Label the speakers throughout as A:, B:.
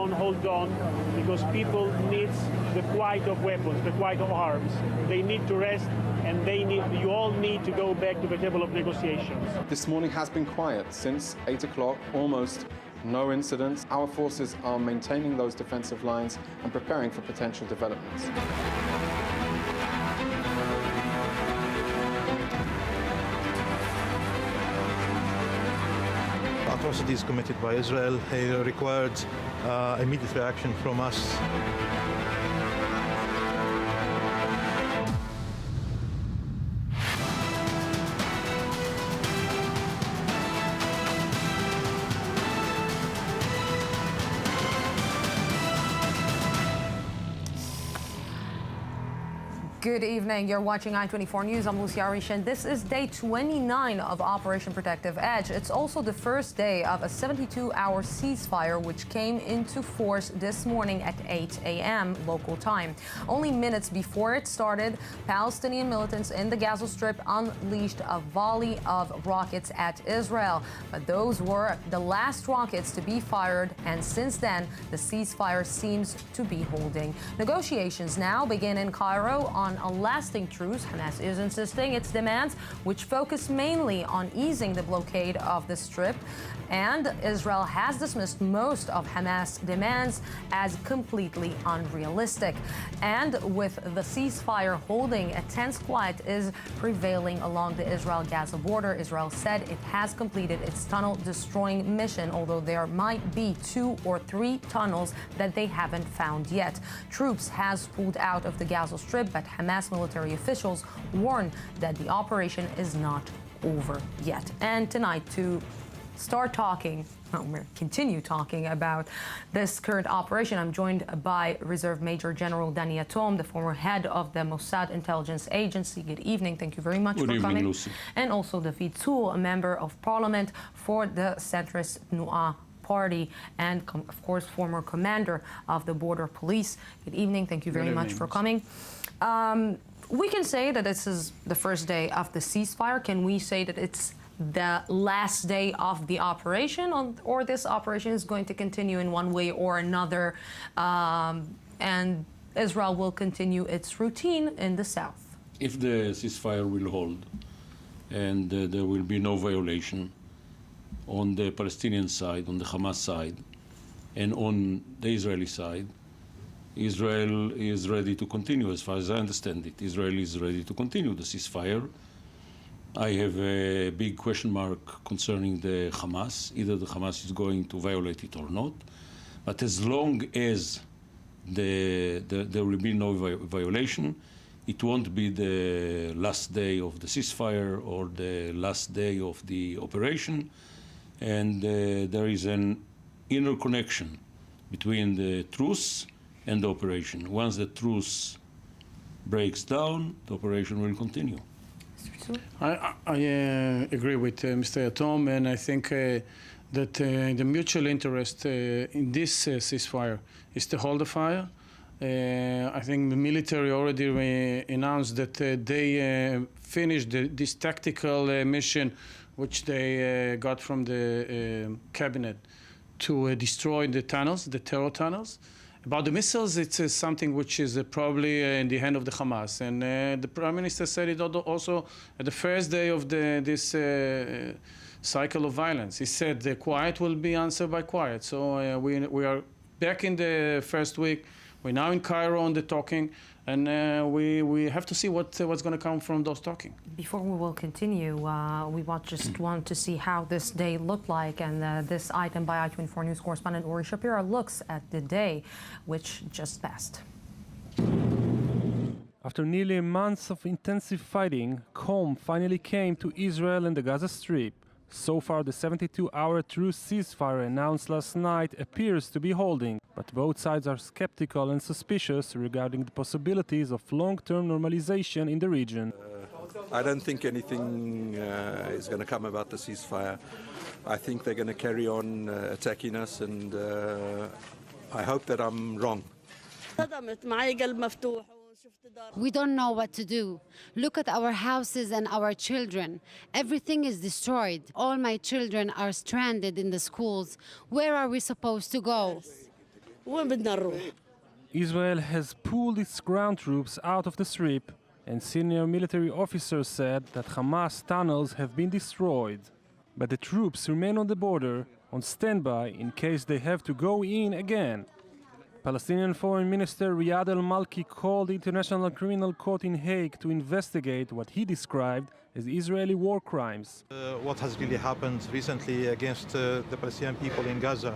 A: hold on, because people need the quiet of weapons, the quiet of arms. They need to rest, and you all need to go back to the table of negotiations.
B: This morning has been quiet since 8 o'clock, almost no incidents. Our forces are maintaining those defensive lines and preparing for potential developments.
C: Atrocities committed by Israel required immediate reaction from us.
D: Good evening. You're watching I24 News. I'm Rahish, and this is day 29 of Operation Protective Edge. It's also the first day of a 72-hour ceasefire, which came into force this morning at 8 a.m. local time. Only minutes before it started, Palestinian militants in the Gaza Strip unleashed a volley of rockets at Israel. But those were the last rockets to be fired, and since then, the ceasefire seems to be holding. Negotiations now begin in Cairo on a lasting truce. Hamas is insisting its demands, which focus mainly on easing the blockade of the Strip, and Israel has dismissed most of Hamas' demands as completely unrealistic. And with the ceasefire holding, a tense quiet is prevailing along the Israel-Gaza border. Israel said it has completed its tunnel-destroying mission, although there might be 2 or 3 tunnels that they haven't found yet. Troops has pulled out of the Gaza Strip, but Hamas military officials warn that the operation is not over yet. And tonight, to start talking, continue talking about this current operation, I'm joined by Reserve Major General Danny Yatom, the former head of the Mossad Intelligence Agency. Good evening. Thank you very much for coming. Good evening, Lucy. And also David Tzul, a member of parliament for the centrist Nu'a Party, and of course former commander of the border police. Good evening. Thank you very much for coming. We can say that this is the first day of the ceasefire. Can we say that it's the last day of the operation, or this operation is going to continue in one way or another, and Israel will continue its routine in the south?
E: If the ceasefire will hold and there will be no violation on the Palestinian side, on the Hamas side, and on the Israeli side, Israel is ready to continue, as far as I understand it. Israel is ready to continue the ceasefire. I have a big question mark concerning the Hamas. Either the Hamas is going to violate it or not. But as long as there will be no violation, it won't be the last day of the ceasefire or the last day of the operation. And there is an inner connection between the truce and the operation. Once the truce breaks down, the operation will continue.
A: I agree with Mr. Yatom, and I think that the mutual interest in this ceasefire is to hold the fire. I think the military already announced that they finished this tactical mission which they got from the cabinet to destroy the tunnels, the terror tunnels. About the missiles, it's something which is probably in the hand of the Hamas. And the Prime Minister said it also at the first day of this cycle of violence. He said the quiet will be answered by quiet. So we are back in the first week. We're now in Cairo on the talking, and we have to see what's going to come from those talking.
D: Before we will continue, we just want to see how this day looked like, and this item by I24 News correspondent Ori Shapira looks at the day which just passed.
F: After nearly a month of intensive fighting, calm finally came to Israel and the Gaza Strip. So far, the 72-hour truce ceasefire announced last night appears to be holding, but both sides are skeptical and suspicious regarding the possibilities of long-term normalization in the region.
G: I don't think anything is going to come about the ceasefire. I think they're going to carry on attacking us, and I hope that I'm wrong.
H: We don't know what to do. Look at our houses and our children. Everything is destroyed. All my children are stranded in the schools. Where are we supposed to go?
I: وين بدنا نروح؟
F: Israel has pulled its ground troops out of the Strip, and senior military officers said that Hamas tunnels have been destroyed. But the troops remain on the border, on standby in case they have to go in again. Palestinian Foreign Minister Riyad al-Malki called the International Criminal Court in Hague to investigate what he described as Israeli war crimes.
C: What has really happened recently against the Palestinian people in Gaza,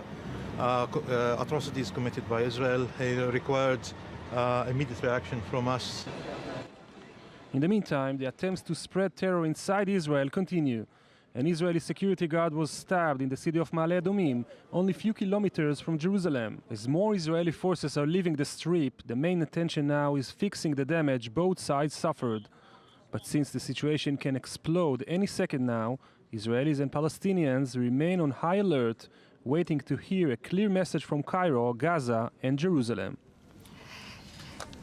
C: atrocities committed by Israel, required immediate reaction from us.
F: In the meantime, the attempts to spread terror inside Israel continue. An Israeli security guard was stabbed in the city of Ma'ale Adumim, only a few kilometers from Jerusalem. As more Israeli forces are leaving the Strip, the main attention now is fixing the damage both sides suffered. But since the situation can explode any second now, Israelis and Palestinians remain on high alert, waiting to hear a clear message from Cairo, Gaza, and Jerusalem.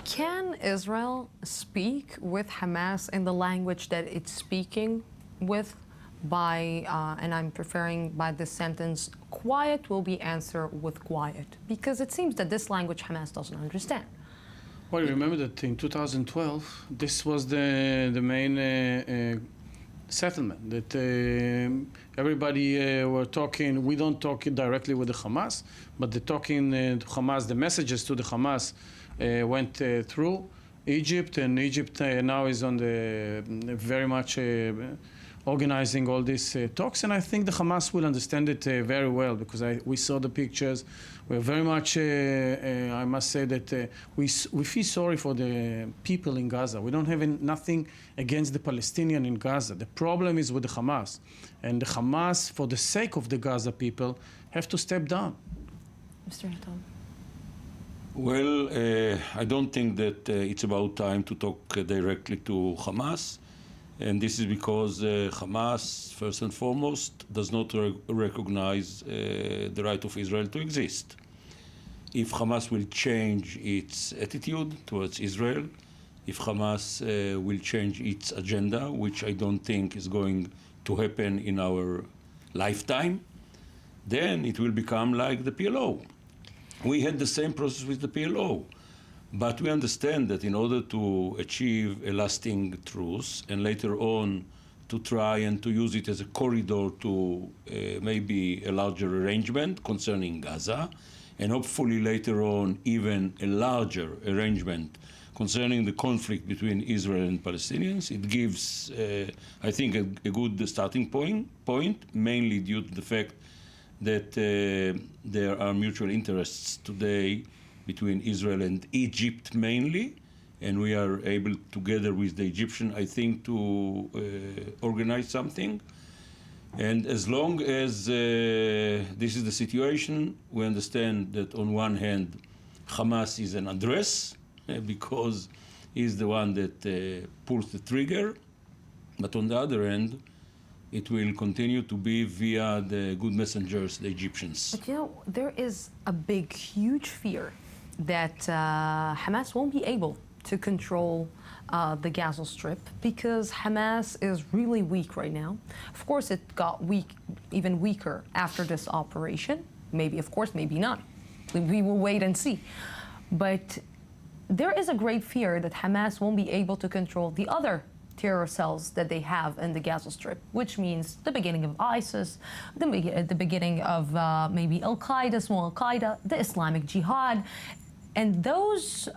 D: Can Israel speak with Hamas in the language that it's speaking with? And I'm preferring by this sentence, quiet will be answered with quiet, because it seems that this language Hamas doesn't understand.
A: Well, remember that in 2012, this was the main settlement, that everybody were talking. We don't talk directly with the Hamas, but the talking to Hamas, the messages to the Hamas went through Egypt, and Egypt now is on the very much organizing all these talks, and I think the Hamas will understand it very well, because we saw the pictures. We're very much, I must say that we feel sorry for the people in Gaza. We don't have nothing against the Palestinian in Gaza. The problem is with the Hamas, and the Hamas, for the sake of the Gaza people, have to step down.
D: Mr. Iton.
E: Well, I don't think that it's about time to talk directly to Hamas. And this is because Hamas, first and foremost, does not recognize the right of Israel to exist. If Hamas will change its attitude towards Israel, if Hamas will change its agenda, which I don't think is going to happen in our lifetime, then it will become like the PLO. We had the same process with the PLO. But we understand that in order to achieve a lasting truce, and later on to try and to use it as a corridor to maybe a larger arrangement concerning Gaza, and hopefully later on even a larger arrangement concerning the conflict between Israel and Palestinians, it gives, I think, a good starting point, mainly due to the fact that there are mutual interests today between Israel and Egypt mainly, and we are able together with the Egyptian, I think, to organize something. And as long as this is the situation, we understand that on one hand, Hamas is an address, because he's the one that pulls the trigger, but on the other end, it will continue to be via the good messengers, the Egyptians.
D: But you know, there is a big, huge fear that Hamas won't be able to control the Gaza Strip, because Hamas is really weak right now. Of course, it got weak, even weaker after this operation. Maybe, of course, maybe not. We will wait and see. But there is a great fear that Hamas won't be able to control the other terror cells that they have in the Gaza Strip, which means the beginning of ISIS, the beginning of maybe Al-Qaeda, small Al-Qaeda, the Islamic Jihad. And those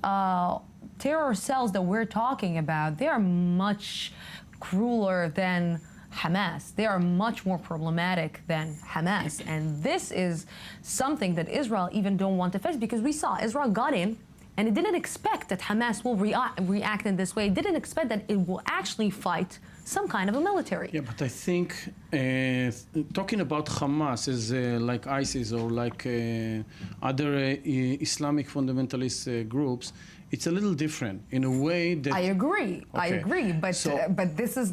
D: terror cells that we're talking about, they are much crueler than Hamas. They are much more problematic than Hamas. And this is something that Israel even don't want to face, because we saw Israel got in, and it didn't expect that Hamas will react in this way. It didn't expect that it will actually fight some kind of a military.
A: Yeah, but I think talking about Hamas is like ISIS or like other Islamic fundamentalist groups, it's a little different in a way that
D: I agree.
A: Okay.
D: I agree. But this is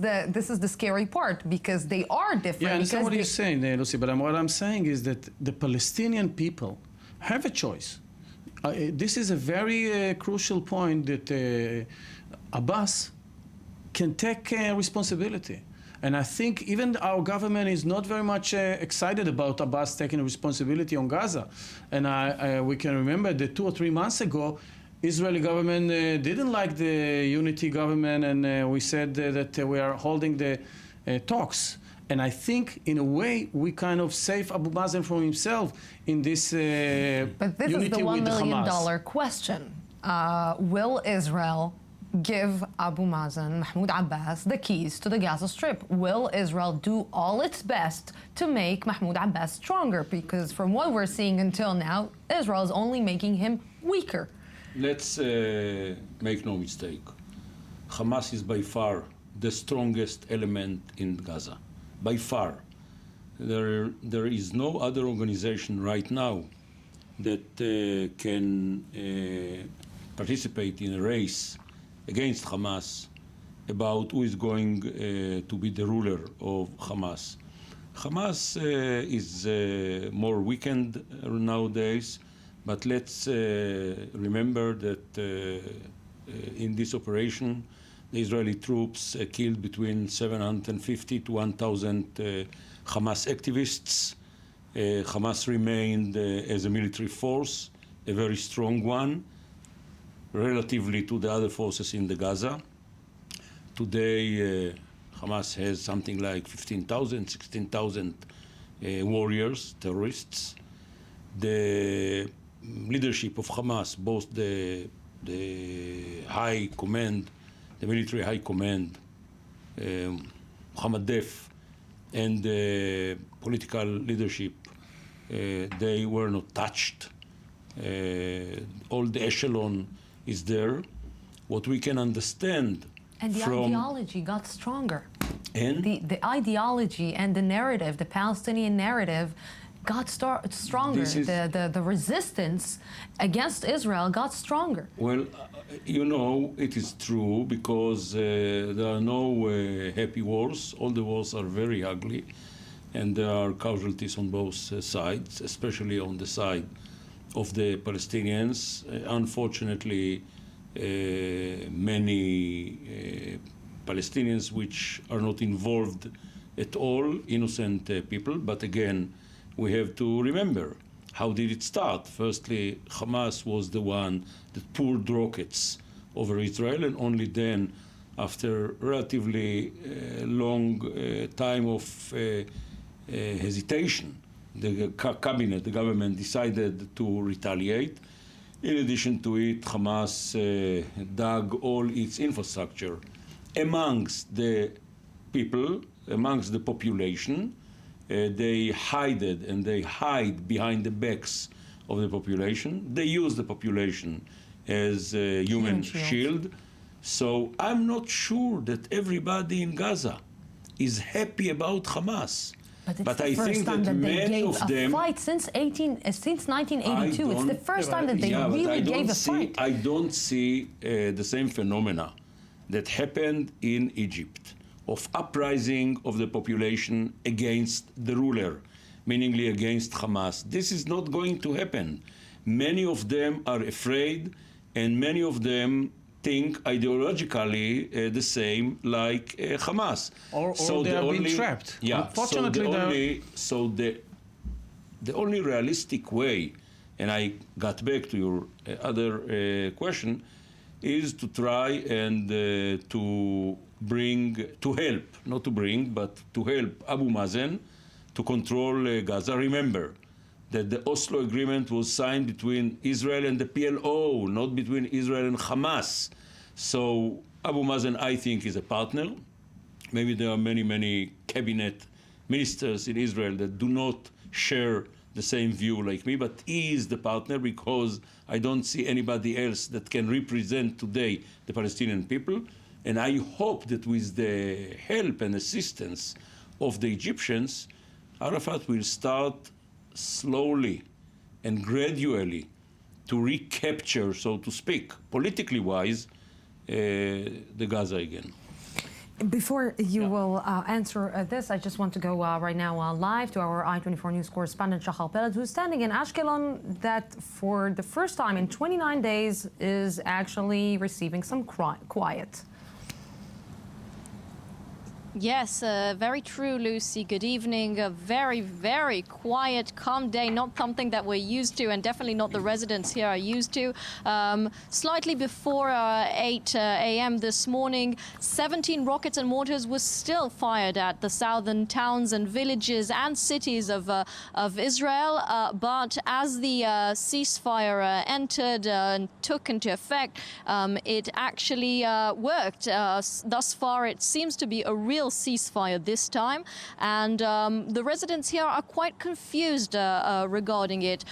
D: the scary part, because they are different.
A: Yeah, I understand what you're saying, Lucy. But what I'm saying is that the Palestinian people have a choice. This is a very crucial point that Abbas can take responsibility. And I think even our government is not very much excited about Abbas taking responsibility on Gaza. And we can remember that 2 or 3 months ago, Israeli government didn't like the unity government, and we said that we are holding the talks. And I think, in a way, we kind of save Abu Mazen from himself in this
D: But this is the $1 million question. Will Israel give Abu Mazen, Mahmoud Abbas, the keys to the Gaza Strip? Will Israel do all its best to make Mahmoud Abbas stronger? Because from what we're seeing until now, Israel is only making him weaker.
E: Let's make no mistake. Hamas is by far the strongest element in Gaza. By far. There is no other organization right now that can participate in a race against Hamas about who is going to be the ruler of Hamas. Hamas is more weakened nowadays, but let's remember that in this operation, the Israeli troops killed between 750 to 1,000 Hamas activists. Hamas remained as a military force, a very strong one, relatively to the other forces in the Gaza. Today, Hamas has something like 15,000, 16,000 warriors, terrorists. The leadership of Hamas, both the high command, the military high command, Mohammed Def, and the political leadership, they were not touched. All the echelon is there. What we can understand
D: and the
E: from
D: ideology got stronger.
E: And
D: the ideology and the narrative, the Palestinian narrative, got stronger. The resistance against Israel got stronger.
E: Well, you know, it is true because there are no happy wars. All the wars are very ugly, and there are casualties on both sides, especially on the side of the Palestinians. Unfortunately, many Palestinians which are not involved at all, innocent people, but again, we have to remember, how did it start? Firstly, Hamas was the one that poured rockets over Israel, and only then, after relatively long time of hesitation, the cabinet, the government decided to retaliate. In addition to it, Hamas dug all its infrastructure amongst the people, amongst the population. They hide and they hide behind the backs of the population. They use the population as a human shield. So I'm not sure that everybody in Gaza is happy about Hamas.
D: But
E: I think that many of them
D: fight since 1982. It's the first time that they really gave a fight.
E: I don't see the same phenomena that happened in Egypt, of uprising of the population against the ruler, meaningly against Hamas. This is not going to happen. Many of them are afraid, and many of them think ideologically the same like Hamas.
A: Or they are being trapped.
E: Yeah,
A: unfortunately,
E: the only realistic way, and I got back to your other question, is to try and to help Abu Mazen to control Gaza. Remember that the Oslo agreement was signed between Israel and the PLO, not between Israel and Hamas. So Abu Mazen, I think, is a partner. Maybe there are many, many cabinet ministers in Israel that do not share the same view like me, but he is the partner because I don't see anybody else that can represent today the Palestinian people. And I hope that with the help and assistance of the Egyptians, Arafat will start slowly and gradually to recapture, so to speak, politically wise, the Gaza again.
D: Before you will answer this, I just want to go right now live to our I24 News correspondent, Shahal Peled, who's standing in Ashkelon, that for the first time in 29 days is actually receiving some quiet.
I: Yes, very true, Lucy. Good evening. A very, very quiet, calm day, not something that we're used to, and definitely not the residents here are used to. Slightly before 8 a.m. this morning, 17 rockets and mortars were still fired at the southern towns and villages and cities of Israel. But as the ceasefire entered and took into effect, it actually worked. Thus far, it seems to be a real ceasefire this time, and the residents here are quite confused regarding it.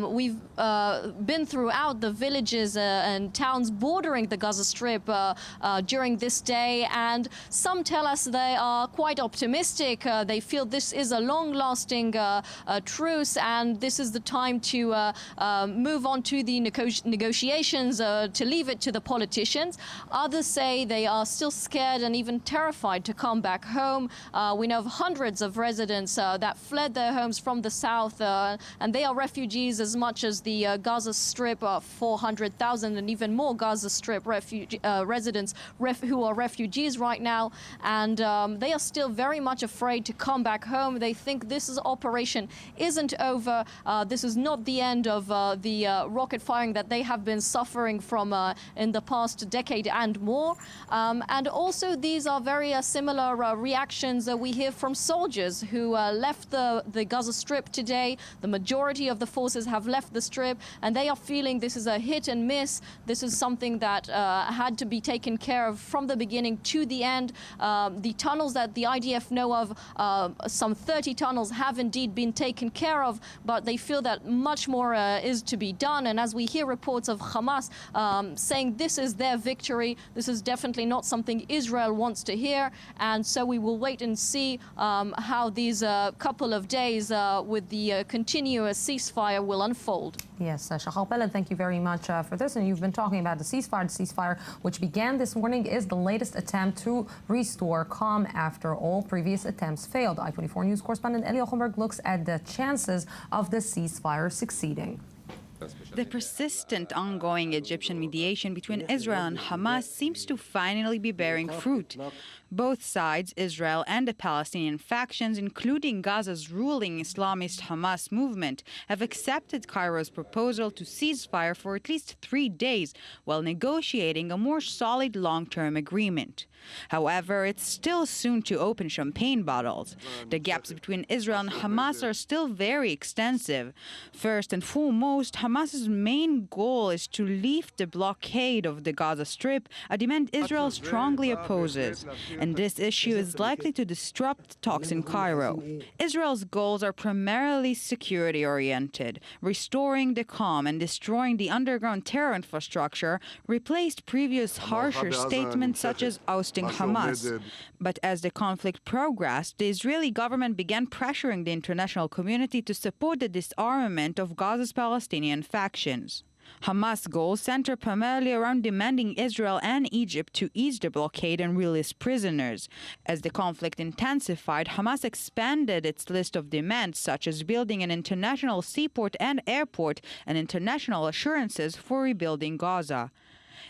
I: We've been throughout the villages and towns bordering the Gaza Strip during this day, and some tell us they are quite optimistic. They feel this is a long-lasting truce, and this is the time to move on to the negotiations, to leave it to the politicians. Others say they are still scared and even terrified to come back home. We know of hundreds of residents that fled their homes from the south, and they are refugees as much as the Gaza Strip, 400,000 and even more Gaza Strip residents who are refugees right now, and they are still very much afraid to come back home. They think this operation isn't over. This is not the end of the rocket firing that they have been suffering from in the past decade and more. And also these are very similar reactions we hear from soldiers who left the Gaza Strip today. The majority of the forces have left the Strip, and they are feeling this is a hit and miss. This is something that had to be taken care of from the beginning to the end. The tunnels that the IDF know of, some 30 tunnels, have indeed been taken care of, but they feel that much more is to be done. And as we hear reports of Hamas saying this is their victory, this is definitely not something Israel wants to hear. And so we will wait and see how these couple of days with the continuous ceasefire will unfold.
D: Yes, Shachal Peled, thank you very much for this. And you've been talking about the ceasefire. The ceasefire, which began this morning, is the latest attempt to restore calm after all previous attempts failed. I24 News correspondent Eli Ochenberg looks at the chances of the ceasefire succeeding.
J: The persistent ongoing Egyptian mediation between Israel and Hamas seems to finally be bearing fruit. Both sides, Israel and the Palestinian factions, including Gaza's ruling Islamist Hamas movement, have accepted Cairo's proposal to cease fire for at least 3 days while negotiating a more solid long-term agreement. However, it's still soon to open champagne bottles. The gaps between Israel and Hamas are still very extensive. First and foremost, Hamas's main goal is to lift the blockade of the Gaza Strip, a demand Israel strongly opposes. And this issue is likely to disrupt talks in Cairo. Israel's goals are primarily security-oriented. Restoring the calm and destroying the underground terror infrastructure replaced previous harsher statements such as ousting Hamas. But as the conflict progressed, the Israeli government began pressuring the international community to support the disarmament of Gaza's Palestinian factions. Hamas goals center primarily around demanding Israel and Egypt to ease the blockade and release prisoners. As the conflict intensified, Hamas expanded its list of demands, such as building an international seaport and airport and international assurances for rebuilding Gaza.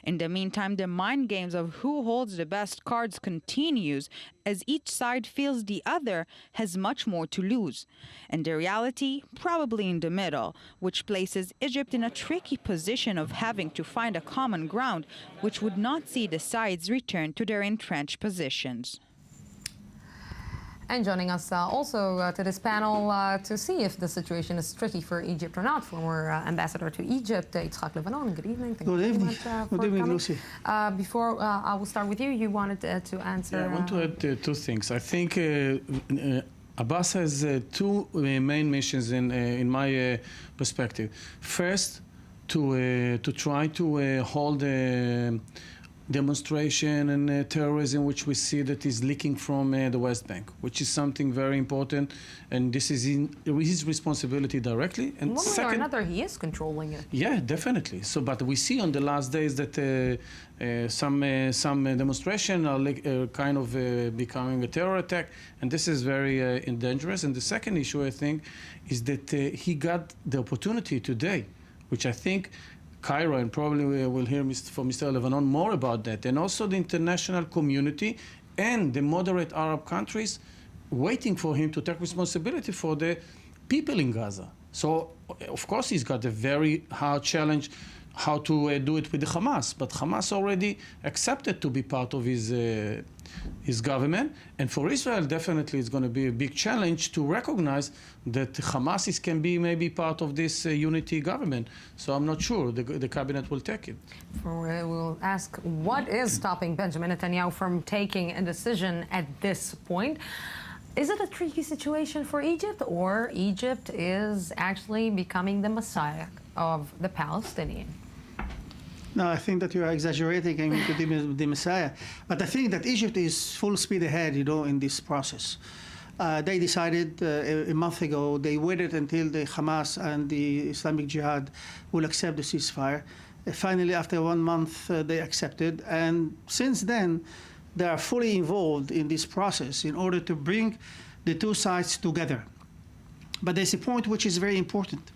J: In the meantime, the mind games of who holds the best cards continues, as each side feels the other has much more to lose. And the reality, probably in the middle, which places Egypt in a tricky position of having to find a common ground, which would not see the sides return to their entrenched positions.
D: And joining us also to this panel to see if the situation is tricky for Egypt or not, former ambassador to Egypt, Itzhak Levanon. Good evening. Thank you very much for coming.
A: Lucy.
D: Before I will start with you, you wanted to answer.
A: Yeah, I want to add two things. I think Abbas has two main missions in my perspective. First, to try to hold demonstration and terrorism, which we see that is leaking from the West Bank, which is something very important, and this is his responsibility directly. And
D: one way or another, he is controlling it.
A: Yeah, definitely. So, but we see on the last days that some demonstration are kind of becoming a terror attack, and this is very dangerous. And the second issue, I think, is that he got the opportunity today, which I think Cairo, and probably we'll hear from Mr. Levanon more about that, and also the international community and the moderate Arab countries waiting for him to take responsibility for the people in Gaza. So, of course, he's got a very hard challenge how to do it with the Hamas, but Hamas already accepted to be part of his government, and for Israel definitely it's going to be a big challenge to recognize that Hamas can be maybe part of this unity government. So I'm not sure the cabinet will take it.
D: We'll ask what is stopping Benjamin Netanyahu from taking a decision at this point. Is it a tricky situation for Egypt, or Egypt is actually becoming the messiah of the Palestinians?
K: No, I think that you are exaggerating and making the Messiah. But I think that Egypt is full speed ahead, in this process. They decided a month ago, they waited until the Hamas and the Islamic Jihad will accept the ceasefire. Finally, after 1 month, they accepted. And since then, they are fully involved in this process in order to bring the two sides together. But there's a point which is very important.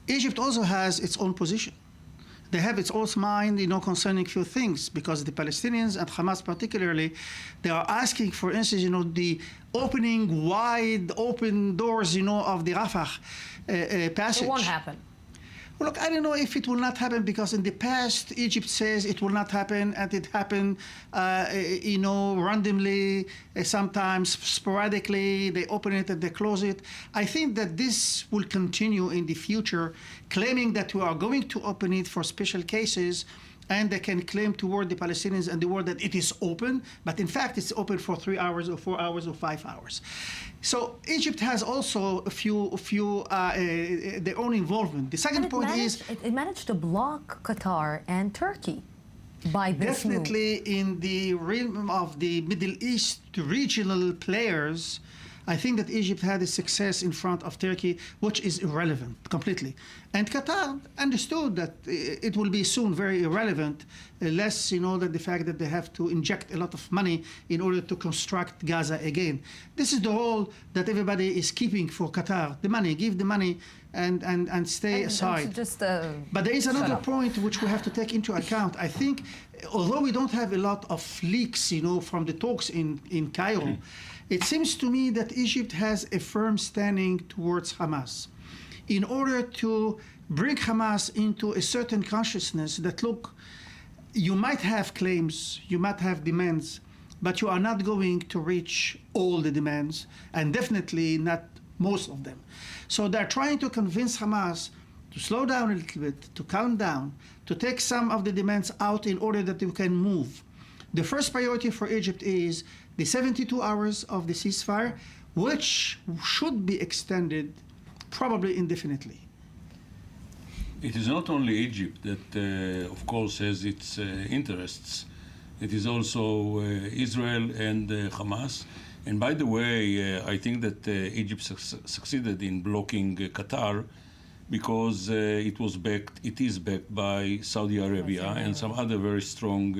K: Egypt also has its own position. They have its own mind, concerning few things, because the Palestinians and Hamas particularly, they are asking, for instance, the opening wide open doors, of the Rafah passage.
D: It won't happen.
K: Well, look, I don't know if it will not happen, because in the past, Egypt says it will not happen, and it happened, randomly, sometimes sporadically. They open it and they close it. I think that this will continue in the future, claiming that we are going to open it for special cases, and they can claim toward the Palestinians and the world that it is open, but in fact it's open for 3 hours or 4 hours or 5 hours. So Egypt has also a few their own involvement. The second point is
D: it managed to block Qatar and Turkey by this
K: definitely
D: move.
K: In the realm of the Middle East regional players. I think that Egypt had a success in front of Turkey, which is irrelevant completely. And Qatar understood that it will be soon very irrelevant, less, than the fact that they have to inject a lot of money in order to construct Gaza again. This is the role that everybody is keeping for Qatar. The money, give the money and stay aside. But there is another point which we have to take into account. I think, although we don't have a lot of leaks, from the talks in Cairo, it seems to me that Egypt has a firm standing towards Hamas in order to bring Hamas into a certain consciousness that, look, you might have claims, you might have demands, but you are not going to reach all the demands, and definitely not most of them. So they're trying to convince Hamas to slow down a little bit, to calm down, to take some of the demands out in order that you can move. The first priority for Egypt is the 72 hours of the ceasefire, which should be extended probably indefinitely.
E: It is not only Egypt that, of course, has its interests. It is also Israel and Hamas. And by the way, I think that Egypt succeeded in blocking Qatar because it is backed by Saudi Arabia and some other very strong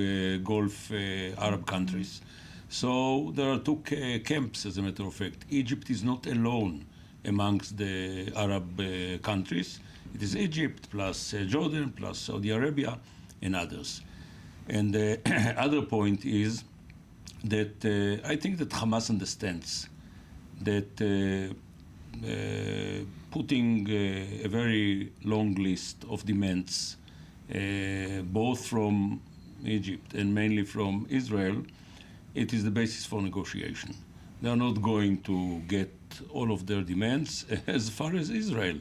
E: Gulf Arab countries. So there are two camps, as a matter of fact. Egypt is not alone amongst the Arab countries. It is Egypt plus Jordan plus Saudi Arabia and others. And the other point is that I think that Hamas understands that putting a very long list of demands, both from Egypt and mainly from Israel, it is the basis for negotiation. They are not going to get all of their demands as far as Israel.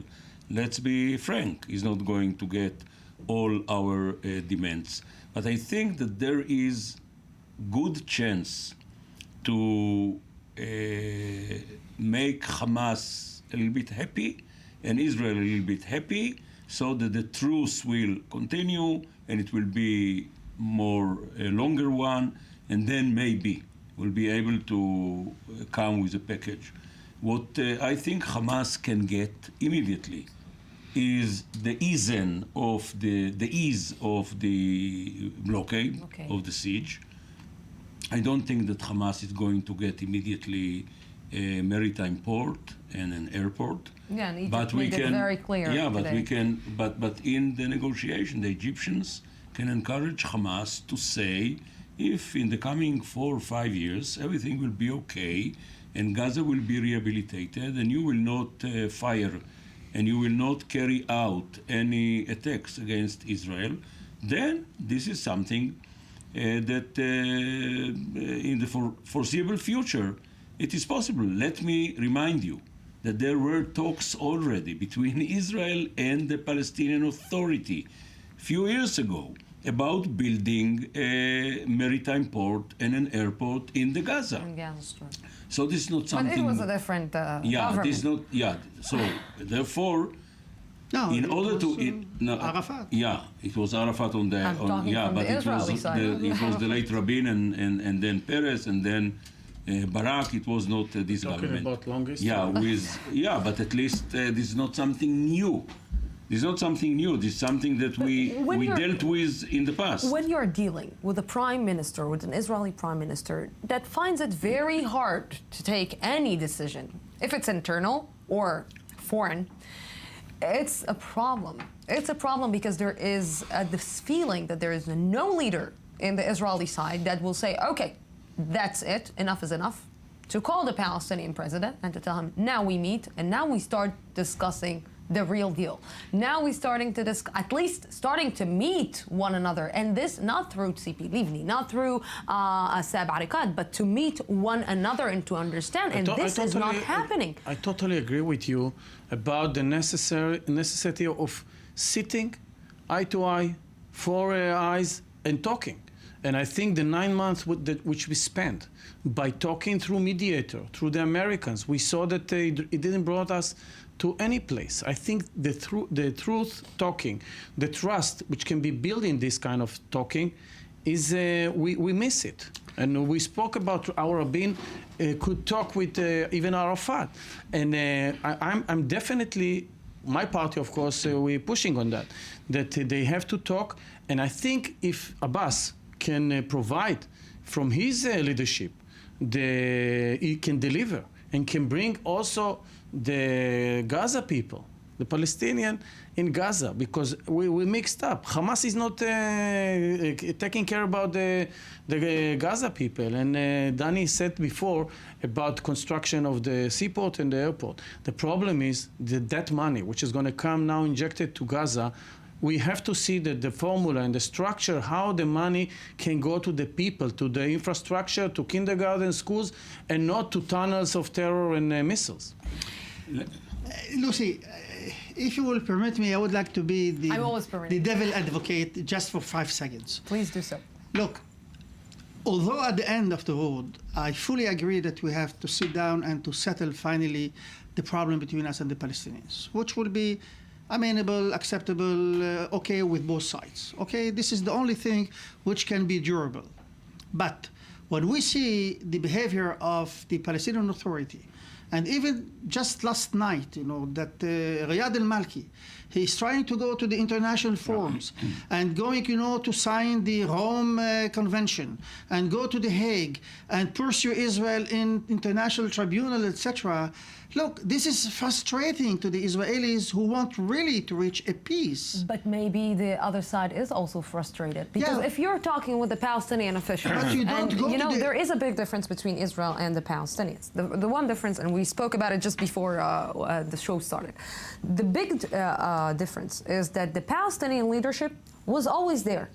E: Let's be frank, is not going to get all our demands. But I think that there is good chance to make Hamas a little bit happy and Israel a little bit happy, so that the truce will continue and it will be a longer one, and then maybe we'll be able to come with a package. What I think Hamas can get immediately is the ease of the blockade, of the siege. I don't think that Hamas is going to get immediately a maritime port and an airport.
D: Yeah, and Egypt made it very clear
E: Yeah,
D: today.
E: but we can. But in the negotiation, the Egyptians can encourage Hamas to say, if in the coming 4 or 5 years everything will be okay and Gaza will be rehabilitated and you will not fire and you will not carry out any attacks against Israel, then this is something that in the foreseeable future it is possible. Let me remind you that there were talks already between Israel and the Palestinian Authority a few years ago about building a maritime port and an airport in the Gaza. So this is not something.
D: But it was a different government.
E: This is not. Yeah. So therefore,
K: No,
E: in order to
K: Arafat.
E: Yeah, it was Arafat on the but it was the late Rabin and then Peres and then Barak. It was not this government.
A: Talking about longest.
E: Yeah, but at least this is not something new. This is not something new. This is something that we dealt with in the past.
D: When you're dealing with a prime minister, with an Israeli prime minister, that finds it very hard to take any decision, if it's internal or foreign, it's a problem. It's a problem because there is this feeling that there is no leader in the Israeli side that will say, okay, that's it, enough is enough, to call the Palestinian president and to tell him, now we meet and now we start discussing the real deal. Now we're starting to starting to meet one another, and this not through Tzipi Livni, not through Saeb Arikat, but to meet one another and to understand, and this is not happening.
A: I totally agree with you about the necessity of sitting eye to eye, 4 eyes, and talking. And I think the 9 months which we spent by talking through mediator, through the Americans, we saw that it didn't brought us to any place. I think the truth talking, the trust which can be built in this kind of talking, is we miss it. And we spoke about our Rabin could talk with even Arafat, and I'm definitely, my party of course, we're pushing on that they have to talk. And I think if Abbas can provide from his leadership, he can deliver and can bring also the Gaza people, the Palestinian in Gaza, because we mixed up. Hamas is not taking care about the Gaza people. And Danny said before about construction of the seaport and the airport. The problem is that money, which is going to come now injected to Gaza, we have to see that the formula and the structure, how the money can go to the people, to the infrastructure, to kindergarten, schools, and not to tunnels of terror and missiles.
K: Lucy, if you will permit me, I would like to be the devil advocate just for 5 seconds.
D: Please do so.
K: Look, although at the end of the road, I fully agree that we have to sit down and to settle finally the problem between us and the Palestinians, which will be amenable, acceptable, okay with both sides. Okay, this is the only thing which can be durable. But when we see the behavior of the Palestinian Authority, and even just last night, that Riyad al-Malki, he's trying to go to the international forums and going, to sign the Rome Convention and go to The Hague and pursue Israel in international tribunal, etc. Look, this is frustrating to the Israelis who want really to reach a peace.
D: But maybe the other side is also frustrated. Because if you're talking with the Palestinian officials, there is a big difference between Israel and the Palestinians. The one difference, and we spoke about it just before the show started, the big difference is that the Palestinian leadership was always there.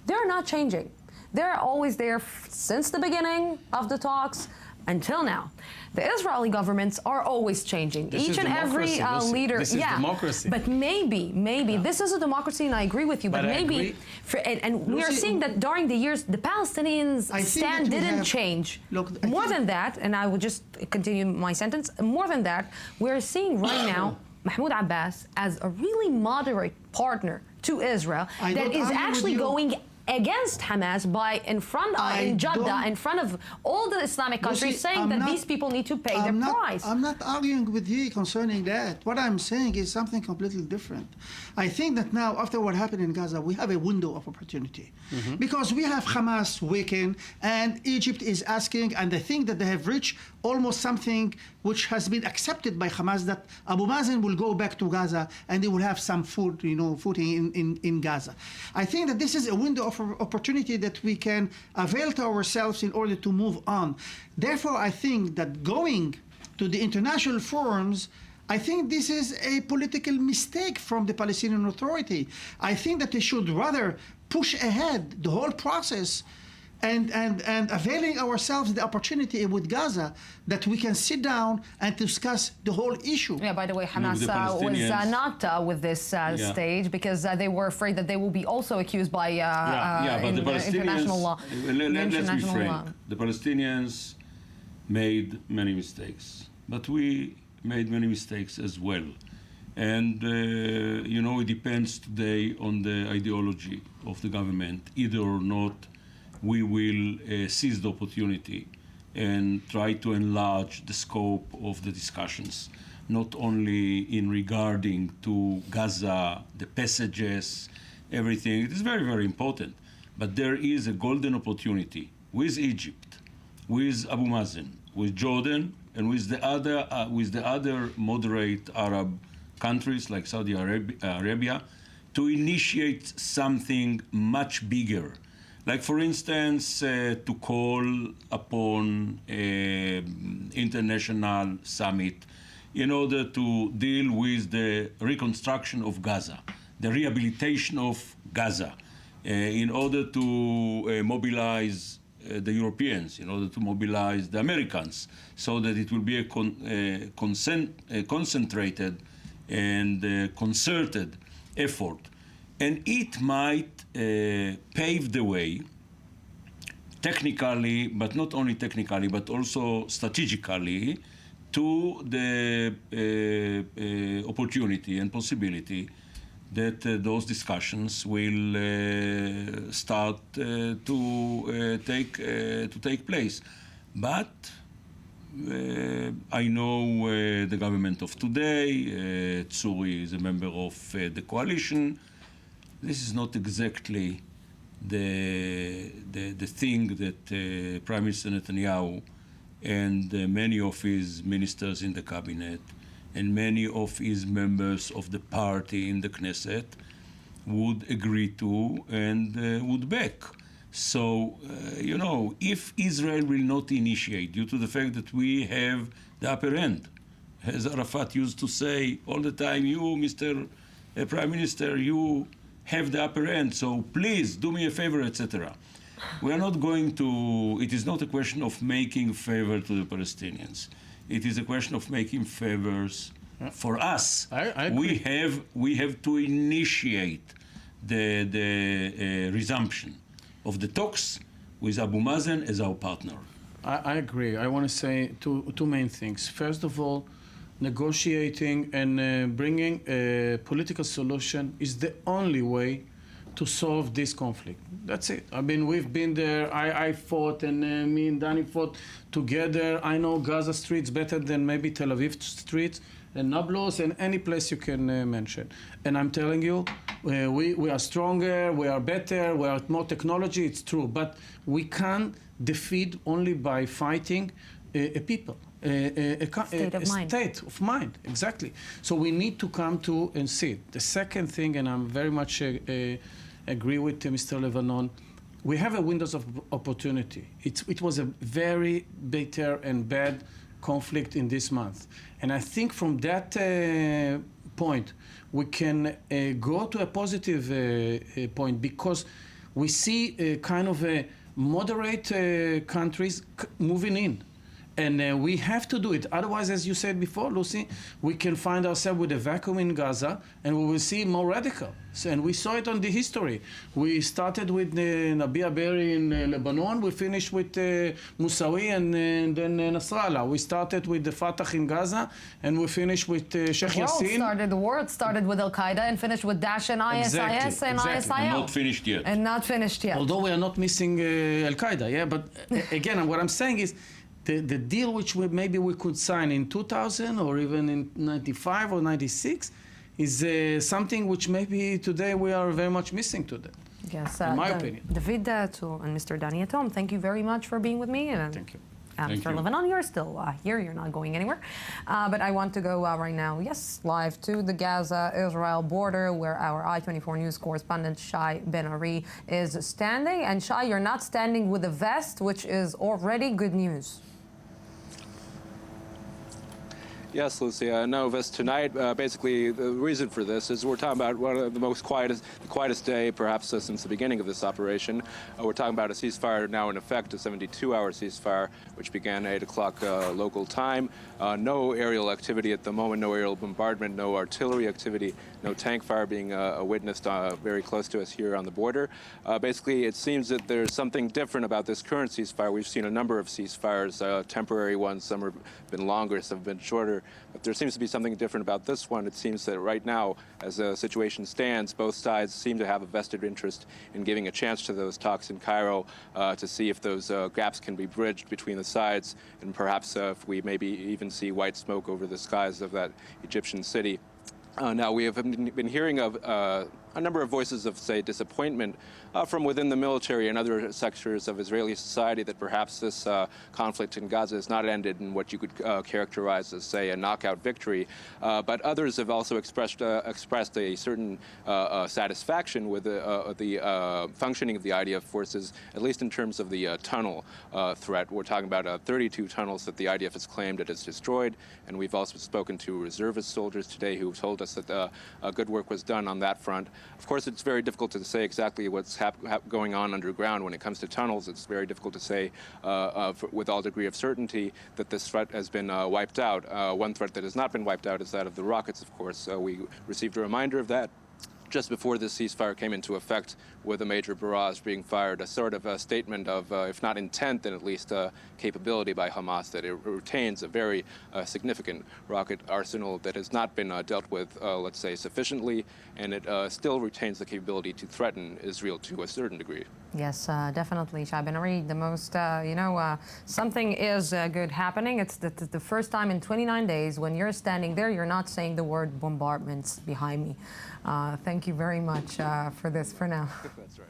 D: They're not changing. They're always there since the beginning of the talks until now. The Israeli governments are always changing. Each and every leader.
A: This is democracy.
D: But maybe this is a democracy, and I agree with you. But maybe, and we are seeing that during the years, the Palestinians' stand didn't change. More than that, and I will just continue my sentence. More than that, we're seeing right now Mahmoud Abbas as a really moderate partner to Israel that is actually going against Hamas in Jeddah, in front of all the Islamic countries, saying that these people need to pay their price.
K: I'm not arguing with you concerning that. What I'm saying is something completely different. I think that now, after what happened in Gaza, we have a window of opportunity. Because we have Hamas weakened, and Egypt is asking, and they think that they have reached almost something which has been accepted by Hamas, that Abu Mazen will go back to Gaza and they will have some footing in Gaza. I think that this is a window of of opportunity that we can avail to ourselves in order to move on. Therefore, I think that going to the international forums, I think this is a political mistake from the Palestinian Authority. I think that they should rather push ahead the whole process and availing ourselves the opportunity with Gaza that we can sit down and discuss the whole issue.
D: Yeah, by the way, Hamas was not with this stage because they were afraid that they will be also accused by
E: but the Palestinians,
D: international law.
E: Let's be frank. The Palestinians made many mistakes, but we made many mistakes as well. And, it depends today on the ideology of the government. Either or not, we will seize the opportunity and try to enlarge the scope of the discussions, not only in regarding to Gaza, the passages, everything. It is very, very important. But there is a golden opportunity with Egypt, with Abu Mazen, with Jordan, and with the other moderate Arab countries like Saudi Arabia to initiate something much bigger. Like, for instance, to call upon an international summit in order to deal with the reconstruction of Gaza, the rehabilitation of Gaza, in order to mobilize the Europeans, in order to mobilize the Americans, so that it will be a concentrated and concerted effort. And it might pave the way technically, but not only technically, but also strategically, to the opportunity and possibility that those discussions will start to take place. But I know the government of today. Tzuri is a member of the coalition. This is not exactly the thing that Prime Minister Netanyahu and many of his ministers in the cabinet and many of his members of the party in the Knesset would agree to and would back. So, if Israel will not initiate, due to the fact that we have the upper end, as Arafat used to say all the time, you, Mr. Prime Minister, you have the upper end, so please do me a favor, etc. We are not going to, it is not a question of making favor to the Palestinians. It is a question of making favors for us.
A: I agree.
E: We have to initiate the resumption of the talks with Abu Mazen as our partner.
A: I agree. I want to say two main things. First of all, negotiating and bringing a political solution is the only way to solve this conflict. That's it. I mean, we've been there. I fought, and me and Danny fought together. I know Gaza streets better than maybe Tel Aviv streets and Nablus and any place you can mention. And I'm telling you, we are stronger, we are better, we are more technology, it's true. But we can't defeat only by fighting a people. A state of mind, exactly. So we need to come to and see it. The second thing, and I'm very much agree with Mr. Lebanon, we have a windows of opportunity. It was a very bitter and bad conflict in this month. And I think from that point, we can go to a positive point, because we see kind of a moderate countries moving in. And we have to do it. Otherwise, as you said before, Lucy, we can find ourselves with a vacuum in Gaza, and we will see more radical. And we saw it on the history. We started with Nabih Berri in Lebanon. We finished with Moussaoui and then Nasrallah. We started with the Fatah in Gaza, and we finished with Sheikh Yassin.
D: The war started with Al-Qaeda and finished with Daesh and ISIS and ISIL.
E: And not finished yet.
D: And not finished yet.
A: Although we are not missing Al-Qaeda, yeah. But again, what I'm saying is, the deal which maybe we could sign in 2000 or even in 95 or 96 is something which maybe today we are very much missing today.
D: Yes,
A: in my opinion.
D: David and Mr. Dani Yatom, thank you very much for being with me.
A: Thank you.
D: Mr. Lebanon, you're still here. You're not going anywhere. But I want to go right now, yes, live to the Gaza-Israel border, where our I24 News correspondent Shai Ben-Ari is standing. And Shai, you're not standing with a vest, which is already good news.
L: Yes, Lucia. No, this tonight, basically, the reason for this is we're talking about one of the quietest day, perhaps since the beginning of this operation. We're talking about a ceasefire now in effect, a 72-hour ceasefire, which began at 8 o'clock local time. No aerial activity at the moment, no aerial bombardment, no artillery activity, no tank fire being witnessed very close to us here on the border. Basically, it seems that there's something different about this current ceasefire. We've seen a number of ceasefires, temporary ones, some have been longer, some have been shorter. But there seems to be something different about this one. It seems that right now, as the situation stands, both sides seem to have a vested interest in giving a chance to those talks in Cairo to see if those gaps can be bridged between the sides, and perhaps if we maybe even see white smoke over the skies of that Egyptian city. Now, we have been hearing of a number of voices of, say, disappointment from within the military and other sectors of Israeli society that perhaps this conflict in Gaza has not ended in what you could characterize as, say, a knockout victory. But others have also expressed a certain satisfaction with the functioning of the IDF forces, at least in terms of the tunnel threat. We're talking about 32 tunnels that the IDF has claimed it has destroyed, and we've also spoken to reservist soldiers today who told us that good work was done on that front. Of course, it's very difficult to say exactly what's going on underground when it comes to tunnels. It's very difficult to say with all degree of certainty that this threat has been wiped out. One threat that has not been wiped out is that of the rockets, of course. We received a reminder of that just before this ceasefire came into effect, with a major barrage being fired, a sort of a statement of, if not intent, then at least capability by Hamas that it retains a very significant rocket arsenal that has not been dealt with, let's say, sufficiently, and it still retains the capability to threaten Israel to a certain degree.
D: Yes, definitely, Shai Ben-Ari. The most, something is good happening. It's the first time in 29 days when you're standing there, you're not saying the word bombardments behind me. Thank you very much for this for now.
L: That's right.